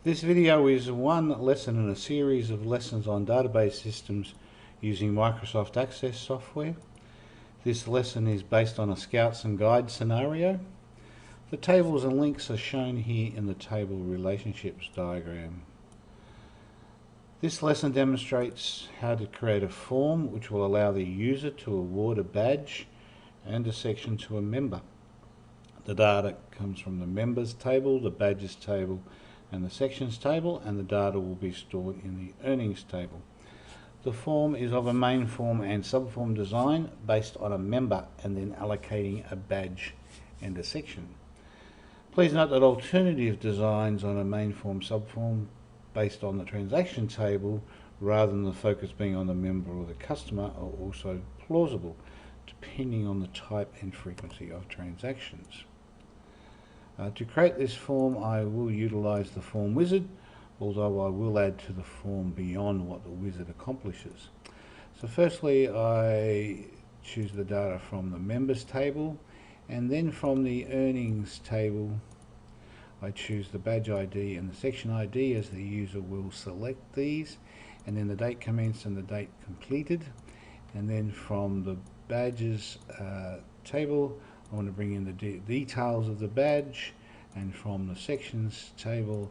This video is one lesson in a series of lessons on database systems using Microsoft Access software. This lesson is based on a Scouts and Guides scenario. The tables and links are shown here in the table relationships diagram. This lesson demonstrates how to create a form which will allow the user to award a badge and a section to a member. The data comes from the members table, the badges table and the sections table, and the data will be stored in the earnings table. The form is of a Mainform and Subform design based on a member and then allocating a badge and a section. Please note that alternative designs on a Mainform Subform based on the transaction table rather than the focus being on the member or the customer are also plausible depending on the type and frequency of transactions. To create this form, I will utilize the form wizard, although I will add to the form beyond what the wizard accomplishes. So firstly, I choose the data from the members table, and then from the earnings table I choose the badge ID and the section ID, as the user will select these, and then the date commenced and the date completed. And then from the badges table, I want to bring in the details of the badge, and from the sections table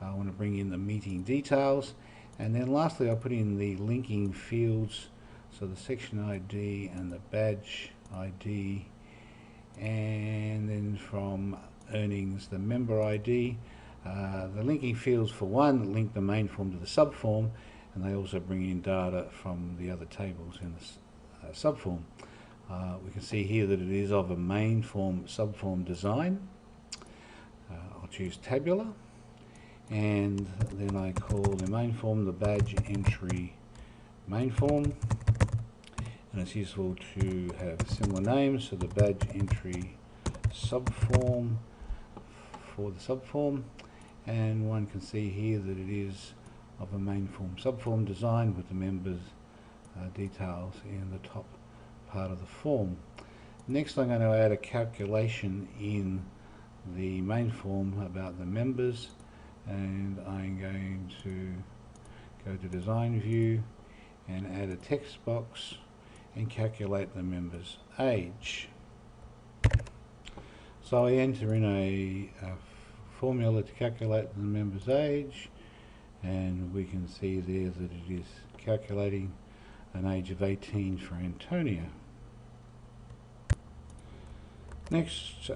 I want to bring in the meeting details, and then lastly I put in the linking fields, so the section ID and the badge ID, and then from earnings the member ID. The linking fields, for one, link the main form to the subform, and they also bring in data from the other tables in the subform. We can see here that it is of a Mainform subform design. I'll choose tabular, and then I call the Mainform the badge entry Mainform, and it's useful to have similar names, so the badge entry subform for the subform, and one can see here that it is of a Mainform subform design with the members details in the top part of the form. Next I'm going to add a calculation in the Mainform about the members, and I'm going to go to design view and add a text box and calculate the member's age. So I enter in a formula to calculate the member's age, and we can see there that it is calculating an age of 18 for Antonia. Next,